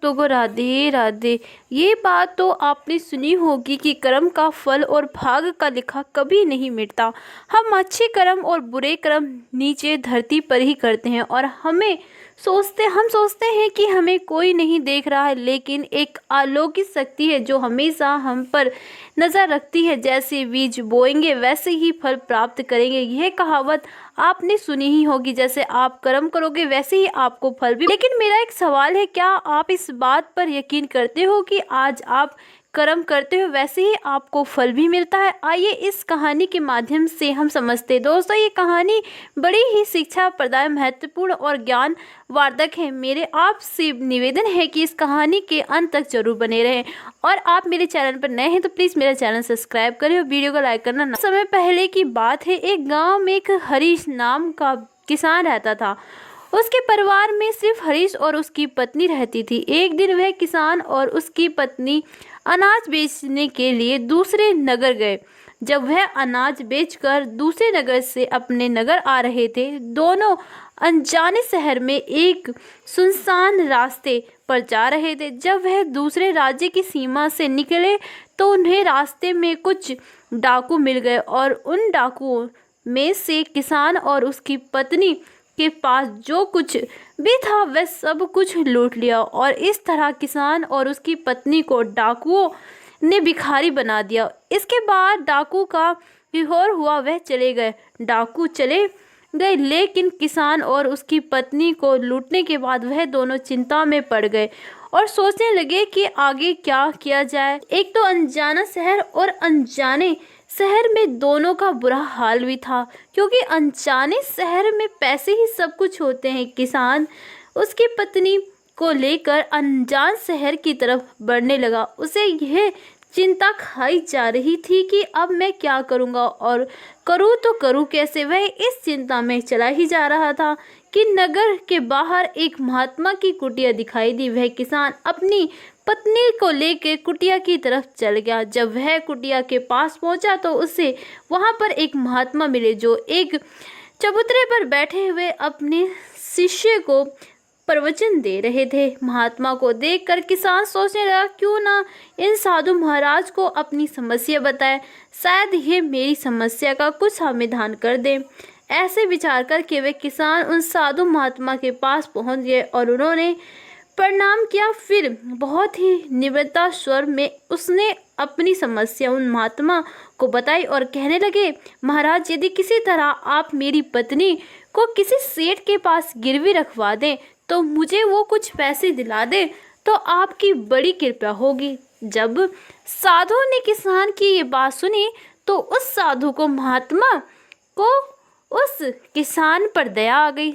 भक्तों को राधे राधे। ये बात तो आपने सुनी होगी कि कर्म का फल और भाग्य का लिखा कभी नहीं मिटता। हम अच्छे कर्म और बुरे कर्म नीचे धरती पर ही करते हैं और हम सोचते हैं कि हमें कोई नहीं देख रहा है, लेकिन एक अलौकिक शक्ति है जो हमेशा हम पर नज़र रखती है। जैसे बीज बोएंगे वैसे ही फल प्राप्त करेंगे, यह कहावत आपने सुनी ही होगी। जैसे आप कर्म करोगे वैसे ही आपको फल भी। लेकिन मेरा एक सवाल है, क्या आप इस बात पर यकीन करते हो कि आज आप कर्म करते हो वैसे ही आपको फल भी मिलता है? आइए इस कहानी के माध्यम से हम समझते हैं। दोस्तों, ये कहानी बड़ी ही शिक्षा प्रदान, महत्वपूर्ण और ज्ञान वर्धक है। मेरे आपसे निवेदन है कि इस कहानी के अंत तक जरूर बने रहें और आप मेरे चैनल पर नए हैं तो प्लीज़ मेरा चैनल सब्सक्राइब करें और वीडियो को लाइक करना ना। समय पहले की बात है, एक गाँव में एक हरीश नाम का किसान रहता था। उसके परिवार में सिर्फ हरीश और उसकी पत्नी रहती थी। एक दिन वह किसान और उसकी पत्नी अनाज बेचने के लिए दूसरे नगर गए। जब वह अनाज बेचकर दूसरे नगर से अपने नगर आ रहे थे, दोनों अनजाने शहर में एक सुनसान रास्ते पर जा रहे थे। जब वह दूसरे राज्य की सीमा से निकले तो उन्हें रास्ते में कुछ डाकू मिल गए और उन डाकुओं में से किसान और उसकी पत्नी के पास जो कुछ भी था वह सब कुछ लूट लिया और इस तरह किसान और उसकी पत्नी को डाकुओं ने भिखारी बना दिया। इसके बाद डाकू का विहोर हुआ, वह चले गए। डाकू चले गए, लेकिन किसान और उसकी पत्नी को लूटने के बाद वह दोनों चिंता में पड़ गए और सोचने लगे कि आगे क्या किया जाए। एक तो अनजाना शहर और अनजाने शहर में दोनों का बुरा हाल भी था, क्योंकि अनजाने शहर में पैसे ही सब कुछ होते हैं। किसान उसकी पत्नी को लेकर अनजान शहर की तरफ बढ़ने लगा। उसे यह चिंता खाई जा रही थी कि अब मैं क्या करूंगा और करूं तो करूं कैसे। वह इस चिंता में चला ही जा रहा था कि नगर के बाहर एक महात्मा की कुटिया दिखाई दी। वह किसान अपनी पत्नी को लेकर कुटिया की तरफ चल गया। जब वह कुटिया के पास पहुंचा तो उसे वहां पर एक महात्मा मिले जो एक चबूतरे पर बैठे हुए अपने शिष्य को प्रवचन दे रहे थे। महात्मा को देखकर किसान सोचने लगा, क्यों ना इन साधु महाराज को अपनी समस्या बताए, शायद ये मेरी समस्या का कुछ समाधान कर दे। ऐसे विचार करके वे किसान उन साधु महात्मा के पास पहुंच गए और उन्होंने प्रणाम किया। फिर बहुत ही निम्रता स्वर में उसने अपनी समस्या उन महात्मा को बताई और कहने लगे, महाराज, यदि किसी तरह आप मेरी पत्नी को किसी सेठ के पास गिरवी रखवा दें तो मुझे वो कुछ पैसे दिला दे तो आपकी बड़ी कृपा होगी। जब साधु ने किसान की ये बात सुनी तो उस साधु को महात्मा को उस किसान पर दया आ गई।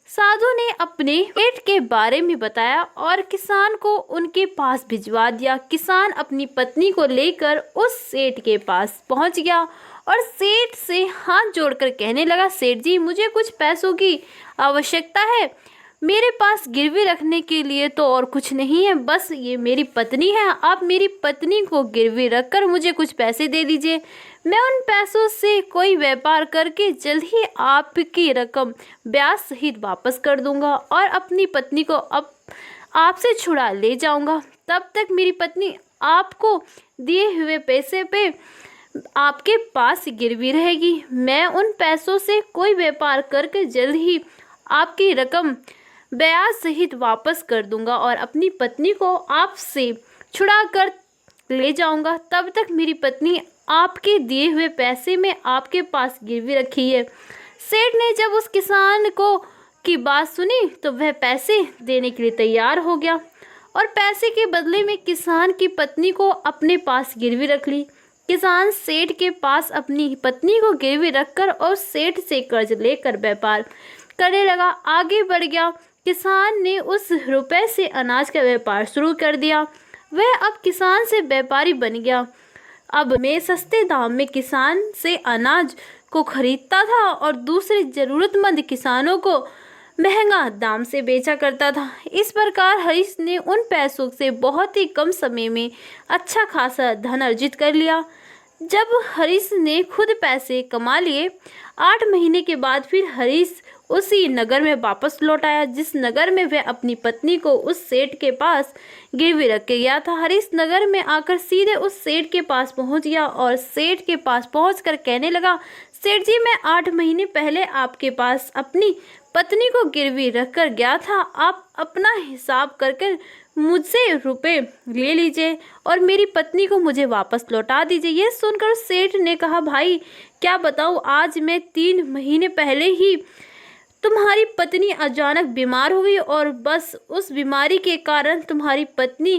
साधु ने अपने पेट के बारे में बताया और किसान को उनके पास भिजवा दिया। किसान अपनी पत्नी को लेकर उस सेठ के पास पहुंच गया और सेठ से हाथ जोड़कर कहने लगा, सेठ जी, मुझे कुछ पैसों की आवश्यकता है। मेरे पास गिरवी रखने के लिए तो और कुछ नहीं है, बस ये मेरी पत्नी है। आप मेरी पत्नी को गिरवी रखकर मुझे कुछ पैसे दे दीजिए। मैं उन पैसों से कोई व्यापार करके जल्द ही आपकी रकम ब्याज सहित वापस कर दूंगा और अपनी पत्नी को अब आपसे छुड़ा ले जाऊंगा। तब तक मेरी पत्नी आपको दिए हुए पैसे पे आपके पास गिरवी रहेगी। मैं उन पैसों से कोई व्यापार करके जल्द ही आपकी रकम ब्याज सहित वापस कर दूंगा और अपनी पत्नी को आपसे छुड़ा कर ले जाऊंगा। तब तक मेरी पत्नी आपके दिए हुए पैसे में आपके पास गिरवी रखी है। सेठ ने जब उस किसान को की बात सुनी तो वह पैसे देने के लिए तैयार हो गया और पैसे के बदले में किसान की पत्नी को अपने पास गिरवी रख ली। किसान सेठ के पास अपनी पत्नी को गिरवी रखकर और सेठ से कर्ज लेकर व्यापार करने लगा, आगे बढ़ गया। किसान ने उस रुपए से अनाज का व्यापार शुरू कर दिया। वह अब किसान से व्यापारी बन गया। अब मैं सस्ते दाम में किसान से अनाज को खरीदता था और दूसरे जरूरतमंद किसानों को महंगा दाम से बेचा करता था। इस प्रकार हरीश ने उन पैसों से बहुत ही कम समय में अच्छा खासा धन अर्जित कर लिया। जब हरीश ने खुद पैसे कमा लिए, 8 महीने के बाद फिर हरीश उसी नगर में वापस लौट आया जिस नगर में वह अपनी पत्नी को उस सेठ के पास गिरवी रख के गया था। हरीश नगर में आकर सीधे उस सेठ के पास पहुंच गया और सेठ के पास पहुंचकर कहने लगा, सेठ जी, मैं 8 महीने पहले आपके पास अपनी पत्नी को गिरवी रखकर गया था। आप अपना हिसाब करके मुझसे रुपए ले लीजिए और मेरी पत्नी को मुझे वापस लौटा दीजिए। यह सुनकर सेठ ने कहा, भाई क्या बताऊँ, आज मैं 3 महीने पहले ही तुम्हारी पत्नी अचानक बीमार हो गई और बस उस बीमारी के कारण तुम्हारी पत्नी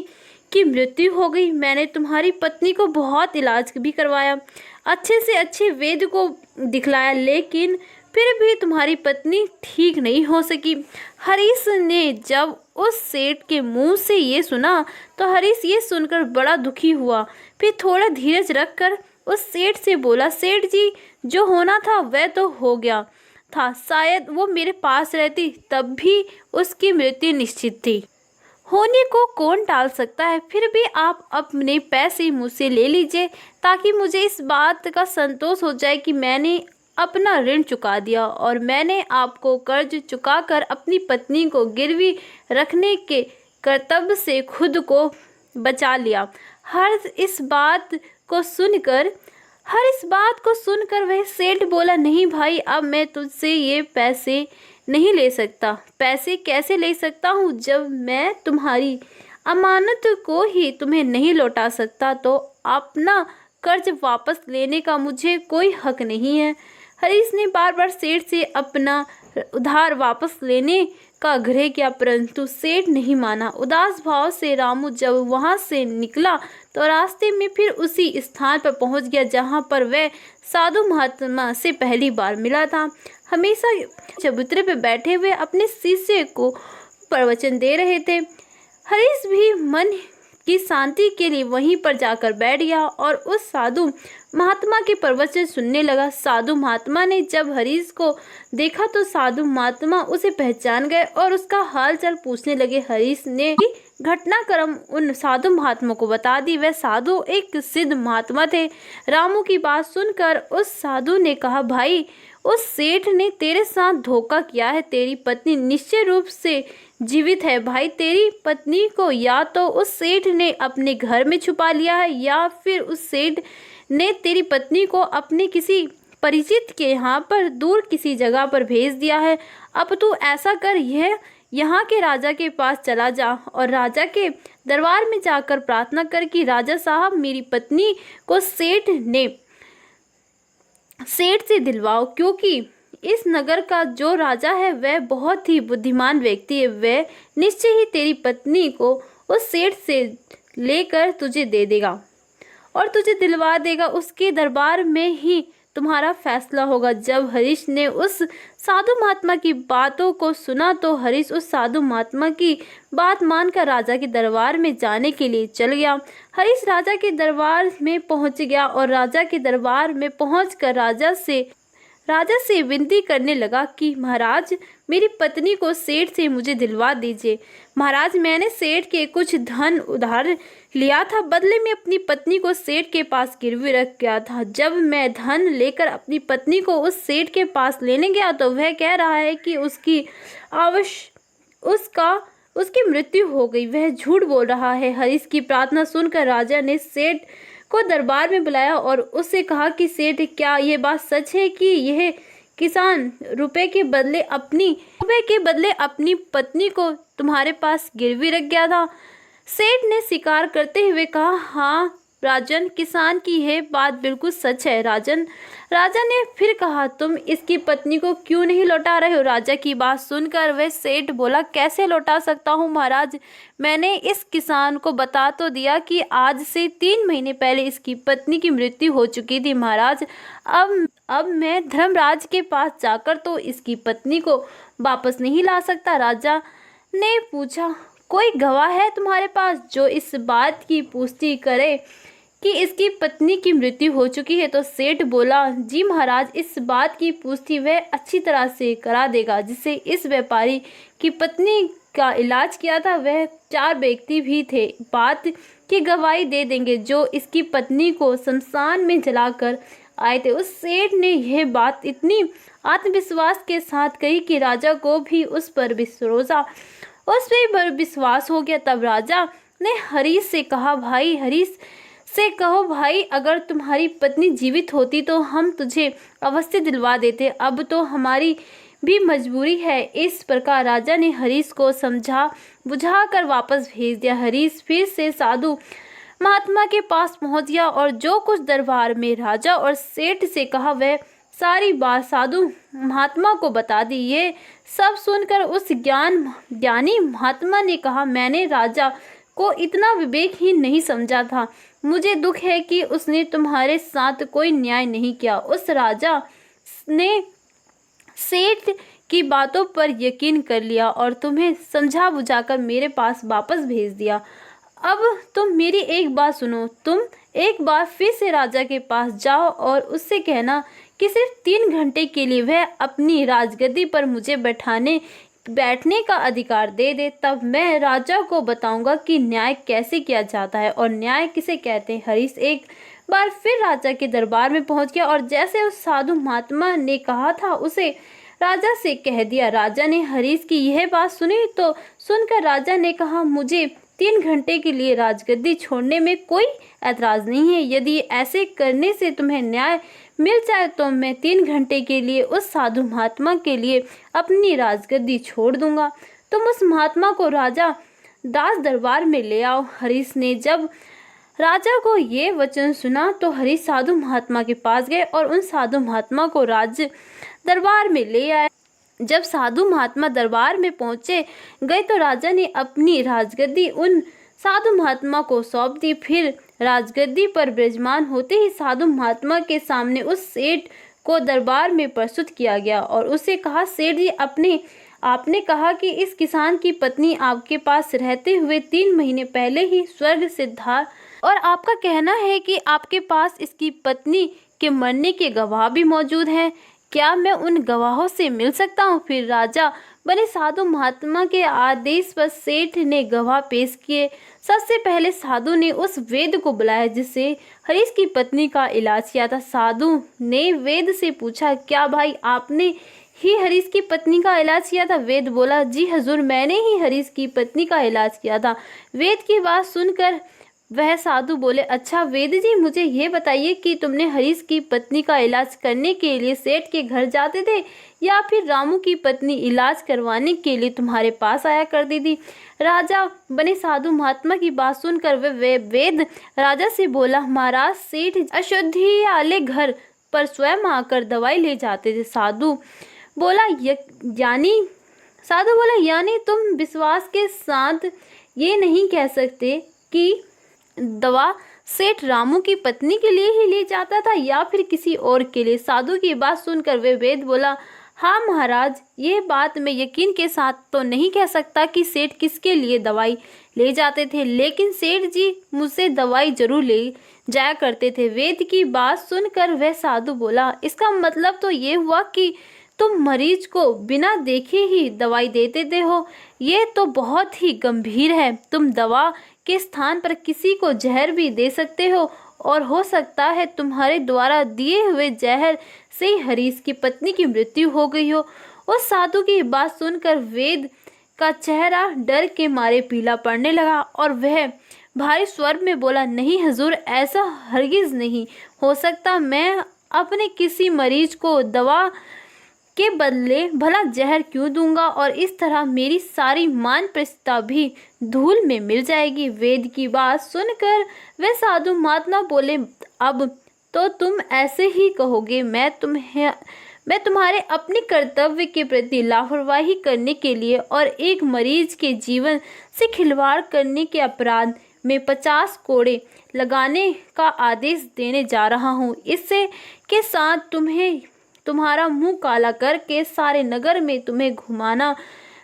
की मृत्यु हो गई। मैंने तुम्हारी पत्नी को बहुत इलाज भी करवाया, अच्छे से अच्छे वैद्य को दिखलाया, लेकिन फिर भी तुम्हारी पत्नी ठीक नहीं हो सकी। हरीश ने जब उस सेठ के मुंह से ये सुना तो हरीश ये सुनकर बड़ा दुखी हुआ। फिर थोड़ा धीरज रखकर उस सेठ से बोला, सेठ जी, जो होना था वह तो हो गया था। शायद वो मेरे पास रहती तब भी उसकी मृत्यु निश्चित थी। होने को कौन टाल सकता है। फिर भी आप अपने पैसे मुझसे ले लीजिए ताकि मुझे इस बात का संतोष हो जाए कि मैंने अपना ऋण चुका दिया और मैंने आपको कर्ज चुकाकर अपनी पत्नी को गिरवी रखने के कर्तव्य से खुद को बचा लिया। इस बात को सुनकर वह सेठ बोला, नहीं भाई, अब मैं तुझसे ये पैसे नहीं ले सकता। पैसे कैसे ले सकता हूँ जब मैं तुम्हारी अमानत को ही तुम्हें नहीं लौटा सकता, तो अपना कर्ज वापस लेने का मुझे कोई हक नहीं है। हरीश ने बार बार सेठ से अपना उधार वापस लेने का आग्रह किया, परंतु सेठ नहीं माना। उदास भाव से रामू जब वहां से निकला तो रास्ते में फिर उसी स्थान पर पहुंच गया जहां पर वह साधु महात्मा से पहली बार मिला था। हमेशा चबूतरे पर बैठे हुए अपने शिष्य को प्रवचन दे रहे थे। हरीश भी मन की शांति के लिए वहीं पर जाकर बैठ गया और उस साधु महात्मा के प्रवचन सुनने लगा। साधु महात्मा ने जब हरीश को देखा तो साधु महात्मा उसे पहचान गए और उसका हाल चाल पूछने लगे। हरीश ने घटनाक्रम उन साधु महात्मा को बता दी। वह साधु एक सिद्ध महात्मा थे। रामू की बात सुनकर उस साधु ने कहा, भाई, उस सेठ ने तेरे साथ धोखा किया है। तेरी पत्नी निश्चय रूप से जीवित है। भाई, तेरी पत्नी को या तो उस सेठ ने अपने घर में छुपा लिया है या फिर उस सेठ ने तेरी पत्नी को अपने किसी परिचित के यहाँ पर दूर किसी जगह पर भेज दिया है। अब तू ऐसा कर, यह यहाँ के राजा के पास चला जा और राजा के दरबार में जाकर प्रार्थना कर कि राजा साहब, मेरी पत्नी को सेठ से दिलवाओ, क्योंकि इस नगर का जो राजा है वह बहुत ही बुद्धिमान व्यक्ति है। वह निश्चय ही तेरी पत्नी को उस सेठ से लेकर तुझे दे देगा और तुझे दिलवा देगा। उसके दरबार में ही तुम्हारा फैसला होगा। जब हरीश ने उस साधु महात्मा की बातों को सुना तो हरीश उस साधु महात्मा की बात मानकर राजा के दरबार में जाने के लिए चल गया। हरीश राजा के दरबार में पहुंच गया और राजा के दरबार में पहुंचकर राजा से विनती करने लगा कि महाराज, मेरी पत्नी को सेठ से मुझे दिलवा दीजिए। महाराज, मैंने सेठ के कुछ धन उधार लिया था, बदले में अपनी पत्नी को सेठ के पास गिरवी रख गया था। जब मैं धन लेकर अपनी पत्नी को उस सेठ के पास लेने गया तो वह कह रहा है कि उसकी मृत्यु हो गई। वह झूठ बोल रहा है। हरीश की प्रार्थना सुनकर राजा ने सेठ को दरबार में बुलाया और उससे कहा कि सेठ, क्या यह बात सच है कि यह किसान रुपए के बदले अपनी पत्नी को तुम्हारे पास गिरवी रख गया था? सेठ ने स्वीकार करते हुए कहा, हाँ राजन, किसान की यह बात बिल्कुल सच है। राजा ने फिर कहा, तुम इसकी पत्नी को क्यों नहीं लौटा रहे हो? राजा की बात सुनकर वह सेठ बोला, कैसे लौटा सकता हूँ महाराज, मैंने इस किसान को बता तो दिया कि आज से 3 महीने पहले इसकी पत्नी की मृत्यु हो चुकी थी महाराज। अब मैं धर्मराज के पास जाकर तो इसकी पत्नी को वापस नहीं ला सकता। राजा ने पूछा, कोई गवाह है तुम्हारे पास जो इस बात की पुष्टि करे कि इसकी पत्नी की मृत्यु हो चुकी है? तो सेठ बोला, जी महाराज, इस बात की पुष्टि वह अच्छी तरह से करा देगा जिससे इस व्यापारी की पत्नी का इलाज किया था। वह 4 व्यक्ति भी थे, बात की गवाही दे देंगे जो इसकी पत्नी को शमशान में जलाकर आए थे। उस सेठ ने यह बात इतनी आत्मविश्वास के साथ कही कि राजा को भी उस पर विश्वास हो गया। तब राजा ने हरीश से कहा, भाई हरीश से कहो भाई, अगर तुम्हारी पत्नी जीवित होती तो हम तुझे अवश्य दिलवा देते, अब तो हमारी भी मजबूरी है। इस प्रकार राजा ने हरीश को समझा बुझा कर वापस भेज दिया। हरीश फिर से साधु महात्मा के पास पहुंच गया और जो कुछ दरबार में राजा और सेठ से कहा वह सारी बात साधु महात्मा को बता दी। ये सब सुनकर उस ज्ञानी महात्मा ने कहा, मैंने राजा को इतना विवेकहीन नहीं समझा था। मुझे दुख है कि उसने तुम्हारे साथ कोई न्याय नहीं किया। उस राजा ने सेठ की बातों पर यकीन कर लिया और तुम्हें समझा बुझाकर मेरे पास वापस भेज दिया। अब तुम मेरी एक बात सुनो, तुम एक बार फिर से राजा के पास जाओ और उससे कहना कि सिर्फ 3 घंटे के लिए वह अपनी राजगद्दी पर मुझे बैठने का अधिकार दे दे, तब मैं राजा को बताऊंगा कि न्याय कैसे किया जाता है और न्याय किसे कहते हैं। हरीश एक बार फिर राजा के दरबार में पहुंच गया और जैसे उस साधु महात्मा ने कहा था उसे राजा से कह दिया। राजा ने हरीश की यह बात सुनी तो सुनकर राजा ने कहा, मुझे 3 घंटे के लिए राजगद्दी छोड़ने में कोई ऐतराज नहीं है। यदि ऐसे करने से तुम्हें न्याय मिल जाए तो मैं 3 घंटे के लिए उस साधु महात्मा के लिए अपनी राजगद्दी छोड़ दूंगा। तुम उस महात्मा को राजा दास दरबार में ले आओ। हरीश ने जब राजा को ये वचन सुना तो हरीश साधु महात्मा के पास गए और उन साधु महात्मा को राज दरबार में ले आए। जब साधु महात्मा दरबार में पहुंचे गए तो राजा ने अपनी राजगद्दी उन साधु महात्मा को सौंप दी। फिर राजगद्दी पर विराजमान होते ही साधु महात्मा के सामने उस सेठ को दरबार में प्रस्तुत किया गया और उसे कहा, सेठ जी, आपने कहा कि इस किसान की पत्नी आपके पास रहते हुए 3 महीने पहले ही स्वर्ग सिधार और आपका कहना है कि आपके पास इसकी पत्नी के मरने के गवाह भी मौजूद हैं। क्या मैं उन गवाहों से मिल सकता हूँ? फिर राजा बने साधु महात्मा के आदेश पर सेठ ने गवाह पेश किए। सबसे पहले साधु ने उस वैद्य को बुलाया जिससे हरीश की पत्नी का इलाज किया था। साधु ने वैद्य से पूछा, क्या भाई आपने ही हरीश की पत्नी का इलाज किया था? वैद्य बोला, जी हजूर, मैंने ही हरीश की पत्नी का इलाज किया था। वैद्य की बात सुनकर वह साधु बोले, अच्छा वैद्य जी, मुझे ये बताइए कि तुमने हरीश की पत्नी का इलाज करने के लिए सेठ के घर जाते थे या फिर रामू की पत्नी इलाज करवाने के लिए तुम्हारे पास आया करती थी? राजा बने साधु महात्मा की बात सुनकर वह वैद्य राजा से बोला, महाराज, सेठ अशुद्धियाले घर पर स्वयं आकर दवाई ले जाते थे। साधु बोला, यानी तुम विश्वास के साथ ये नहीं कह सकते कि दवा सेठ रामू की पत्नी के लिए ही ले जाता था या फिर किसी और के लिए? साधु की बात सुनकर वे वैद्य बोला, हाँ महाराज, ये बात मैं यकीन के साथ तो नहीं कह सकता कि सेठ किसके लिए दवाई ले जाते थे, लेकिन सेठ जी मुझसे दवाई जरूर ले जाया करते थे। वैद्य की बात सुनकर वह साधु बोला, इसका मतलब तो ये हुआ कि तुम मरीज को बिना देखे ही दवाई दे देते हो। ये तो बहुत ही गंभीर है। तुम दवा के स्थान पर किसी को जहर भी दे सकते हो और हो सकता है तुम्हारे द्वारा दिए हुए जहर से हरीश की पत्नी की मृत्यु हो गई हो। उस साधु की बात सुनकर वैद्य का चेहरा डर के मारे पीला पड़ने लगा और वह भारी स्वर में बोला, नहीं हजूर, ऐसा हरगिज नहीं हो सकता। मैं अपने किसी मरीज को दवा के बदले भला जहर क्यों दूंगा और इस तरह मेरी सारी मान प्रतिष्ठा भी धूल में मिल जाएगी। वैद्य की बात सुनकर वे साधु महात्मा बोले, अब तो तुम ऐसे ही कहोगे। मैं तुम्हारे अपने कर्तव्य के प्रति लापरवाही करने के लिए और एक मरीज के जीवन से खिलवाड़ करने के अपराध में 50 कोड़े लगाने का आदेश देने जा रहा हूँ। इससे के साथ तुम्हारा मुंह काला करके सारे नगर में तुम्हें घुमाना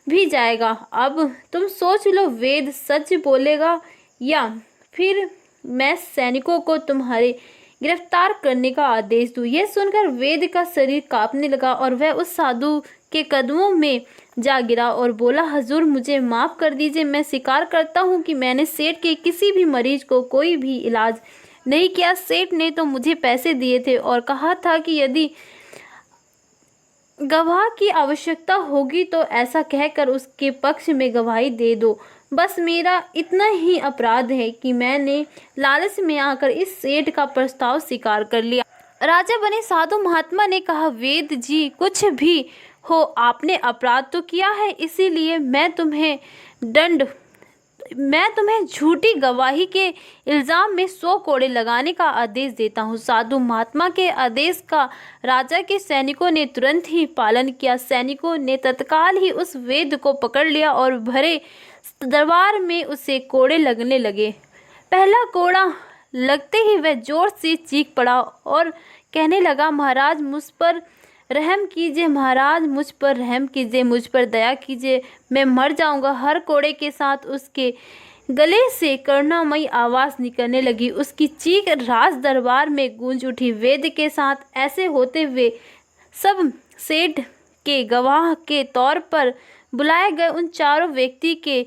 भी जाएगा। अब तुम सोच लो, वैद्य सच बोलेगा या फिर मैं सैनिकों को तुम्हारे गिरफ्तार करने का आदेश दूं। यह सुनकर वैद्य का शरीर कांपने लगा और वह उस साधु के कदमों में जा गिरा और बोला, हजूर, मुझे माफ़ कर दीजिए। मैं स्वीकार करता हूँ कि मैंने सेठ के किसी भी मरीज को कोई भी इलाज नहीं किया। सेठ ने तो मुझे पैसे दिए थे और कहा था कि यदि गवाह की आवश्यकता होगी तो ऐसा कहकर उसके पक्ष में गवाही दे दो। बस मेरा इतना ही अपराध है कि मैंने लालच में आकर इस सेठ का प्रस्ताव स्वीकार कर लिया। राजा बने साधु महात्मा ने कहा, वेद जी कुछ भी हो, आपने अपराध तो किया है, इसीलिए मैं तुम्हें झूठी गवाही के इल्ज़ाम में 100 कोड़े लगाने का आदेश देता हूँ। साधु महात्मा के आदेश का राजा के सैनिकों ने तुरंत ही पालन किया। सैनिकों ने तत्काल ही उस वेद को पकड़ लिया और भरे दरबार में उसे कोड़े लगने लगे। पहला कोड़ा लगते ही वह जोर से चीख पड़ा और कहने लगा, महाराज मुझ पर रहम कीजिए, महाराज मुझ पर रहम कीजिए, मुझ पर दया कीजिए, मैं मर जाऊंगा। हर कोड़े के साथ उसके गले से करुणामयी आवाज़ निकलने लगी। उसकी चीख राज दरबार में गूंज उठी। वेद के साथ ऐसे होते हुए सब सेठ के गवाह के तौर पर बुलाए गए उन चारों व्यक्ति के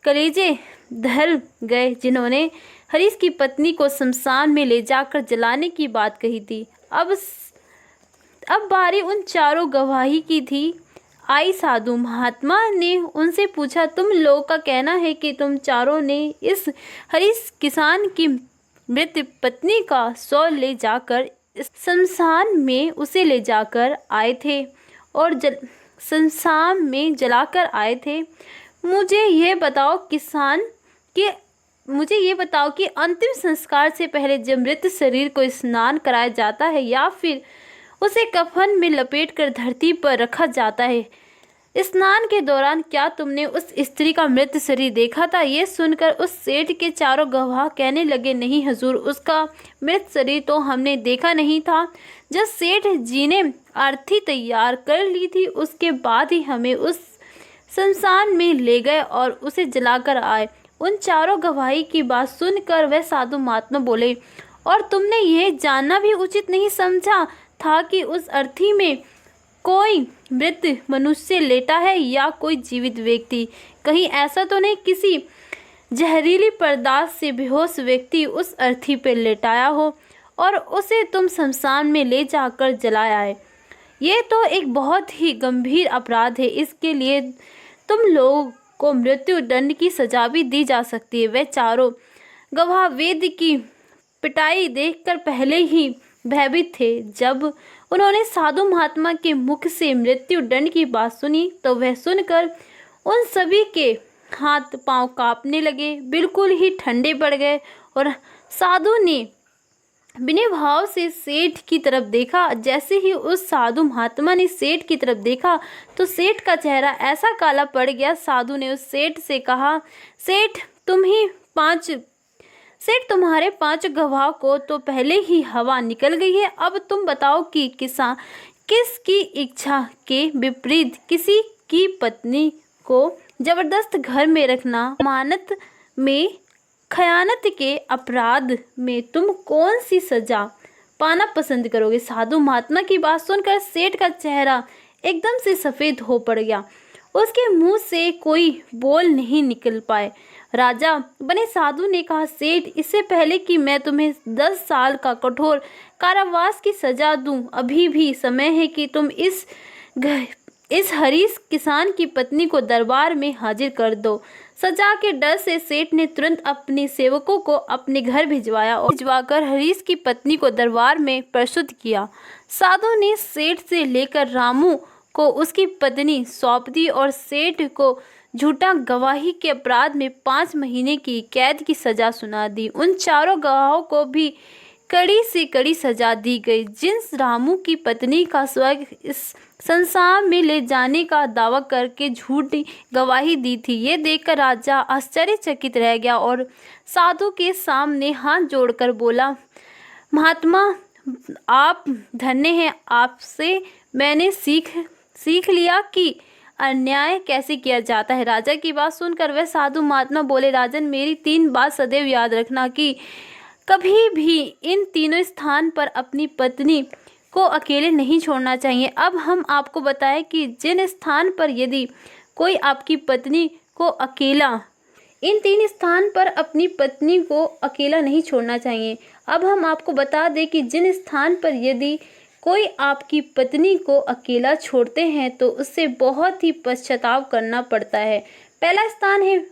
कलेजे धर गए जिन्होंने हरीश की पत्नी को शमशान में ले जाकर जलाने की बात कही थी। अब बारी उन चारों गवाही की थी आई। साधु महात्मा ने उनसे पूछा, तुम लोगों का कहना है कि तुम चारों ने इस हरीश किसान की मृत पत्नी का शव ले जाकर शमशान में उसे ले जाकर आए थे और शमशान में जलाकर आए थे। मुझे ये बताओ कि अंतिम संस्कार से पहले जब मृत शरीर को स्नान कराया जाता है या फिर उसे कफन में लपेटकर धरती पर रखा जाता है, स्नान के दौरान क्या तुमने उस स्त्री का मृत शरीर देखा था? ये सुनकर उस सेठ के चारों गवाह कहने लगे, नहीं हुजूर, उसका मृत शरीर तो हमने देखा नहीं था। जब सेठ जी ने अर्थी तैयार कर ली थी उसके बाद ही हमें उस शमशान में ले गए और उसे जलाकर आए। उन चारों गवाही की बात सुनकर वह साधु महात्मा बोले, और तुमने यह जानना भी उचित नहीं समझा था कि उस अर्थी में कोई मृत मनुष्य लेटा है या कोई जीवित व्यक्ति? कहीं ऐसा तो नहीं किसी जहरीली पदार्थ से बेहोश व्यक्ति उस अर्थी पर लेटाया हो और उसे तुम शमशान में ले जाकर जलाया है? ये तो एक बहुत ही गंभीर अपराध है। इसके लिए तुम लोग को मृत्यु दंड की सजा भी दी जा सकती है। वे चारों गवाह वेद की पिटाई देखकर पहले ही भयभीत थे। जब उन्होंने साधु महात्मा के मुख से मृत्यु दंड की बात सुनी तो वह सुनकर उन सभी के हाथ पांव कांपने लगे, बिल्कुल ही ठंडे पड़ गए। और साधु ने बिना भाव से सेठ की तरफ देखा। जैसे ही उस साधु महात्मा ने सेठ की तरफ देखा तो सेठ का चेहरा ऐसा काला पड़ गया। साधु ने उस सेठ से कहा, सेठ तुम्हारे 5 गवाह को तो पहले ही हवा निकल गई है। अब तुम बताओ कि किसकी इच्छा के विपरीत किसी की पत्नी को जबरदस्त घर में रखना, अमानत में खयानत के अपराध में तुम कौन सी सजा पाना पसंद करोगे? साधु महात्मा की बात सुनकर सेठ का चेहरा एकदम से सफ़ेद हो पड़ गया। उसके मुंह से कोई बोल नहीं निकल पाए। राजा बने साधु ने कहा, सेठ, इससे पहले कि मैं तुम्हें 10 साल का कठोर कारावास की सजा दूं, अभी भी समय है कि तुम इस हरीश किसान की पत्नी को दरबार में हाजिर कर दो। सजा के डर से सेठ ने तुरंत अपने सेवकों को अपने घर भिजवाया और भिजवाकर हरीश की पत्नी को दरबार में प्रस्तुत किया। साधु ने सेठ से लेकर रामू को उसकी पत्नी सौंप दी और सेठ को झूठा गवाही के अपराध में 5 महीने की कैद की सजा सुना दी। उन चारों गवाहों को भी कड़ी से कड़ी सजा दी गई। जिन रामू की पत्नी का स्वर्ग इस संसार में ले जाने का दावा करके झूठी गवाही दी थी, ये देखकर राजा आश्चर्यचकित रह गया और साधु के सामने हाथ जोड़कर बोला, महात्मा, आप धन्य हैं। आपसे मैंने सीख लिया कि अन्याय कैसे किया जाता है। राजा की बात सुनकर वह साधु महात्मा बोले, राजन, मेरी 3 बात सदैव याद रखना कि कभी भी इन तीनों स्थान पर अपनी पत्नी को अकेले नहीं छोड़ना चाहिए। अब हम आपको बताएं कि जिन स्थान पर यदि कोई आपकी पत्नी को अकेला इन 3 स्थान पर अपनी पत्नी को अकेला नहीं छोड़ना चाहिए। अब हम आपको बता दें कि जिन स्थान पर यदि कोई आपकी पत्नी को अकेला छोड़ते हैं तो उससे बहुत ही पश्चाताप करना पड़ता है। पहला स्थान है,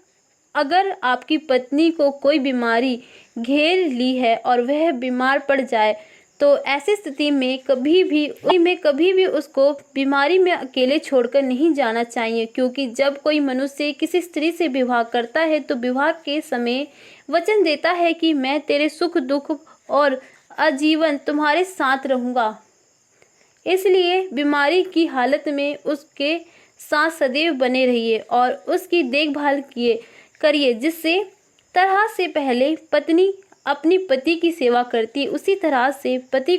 अगर आपकी पत्नी को कोई बीमारी घेर ली है और वह बीमार पड़ जाए तो ऐसी स्थिति में कभी भी उसको बीमारी में अकेले छोड़कर नहीं जाना चाहिए, क्योंकि जब कोई मनुष्य किसी स्त्री से विवाह करता है तो विवाह के समय वचन देता है कि मैं तेरे सुख दुख और आजीवन तुम्हारे साथ रहूँगा। इसलिए बीमारी की हालत में उसके साथ सदैव बने रहिए और उसकी देखभाल करिए। जिससे तरह से पहले पत्नी अपनी पति की सेवा करती, उसी तरह से पति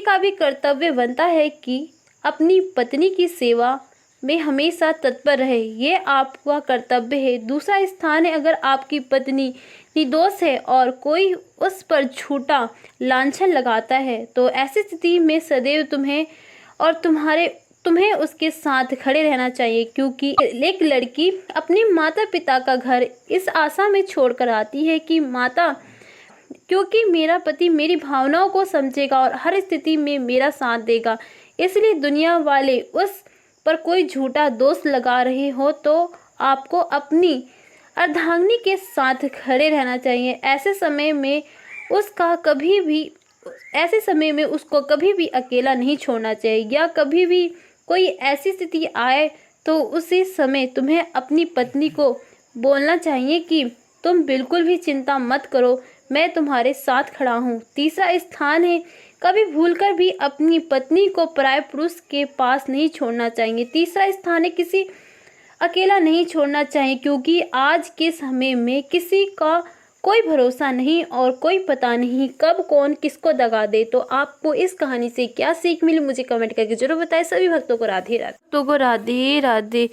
का भी कर्तव्य बनता है कि अपनी पत्नी की सेवा में हमेशा तत्पर रहे। ये आपका कर्तव्य है। दूसरा स्थान है, अगर आपकी पत्नी निर्दोष है और कोई उस पर झूठा लांछन लगाता है तो ऐसी स्थिति में सदैव तुम्हें उसके साथ खड़े रहना चाहिए, क्योंकि एक लड़की अपने माता पिता का घर इस आशा में छोड़कर आती है कि क्योंकि मेरा पति मेरी भावनाओं को समझेगा और हर स्थिति में मेरा साथ देगा, इसलिए दुनिया वाले उस पर कोई झूठा दोष लगा रहे हो तो आपको अपनी अर्धांगिनी के साथ खड़े रहना चाहिए। ऐसे समय में उसको कभी भी अकेला नहीं छोड़ना चाहिए, या कभी भी कोई ऐसी स्थिति आए तो उसी समय तुम्हें अपनी पत्नी को बोलना चाहिए कि तुम बिल्कुल भी चिंता मत करो, मैं तुम्हारे साथ खड़ा हूँ। तीसरा स्थान है, कभी भूलकर भी अपनी पत्नी को पराये पुरुष के पास नहीं छोड़ना चाहिए। तीसरा स्थान है, किसी अकेला नहीं छोड़ना चाहिए, क्योंकि आज के समय में किसी का कोई भरोसा नहीं और कोई पता नहीं कब कौन किसको दगा दे। तो आपको इस कहानी से क्या सीख मिली मुझे कमेंट करके जरूर बताएं। सभी भक्तों को राधे राधे। ये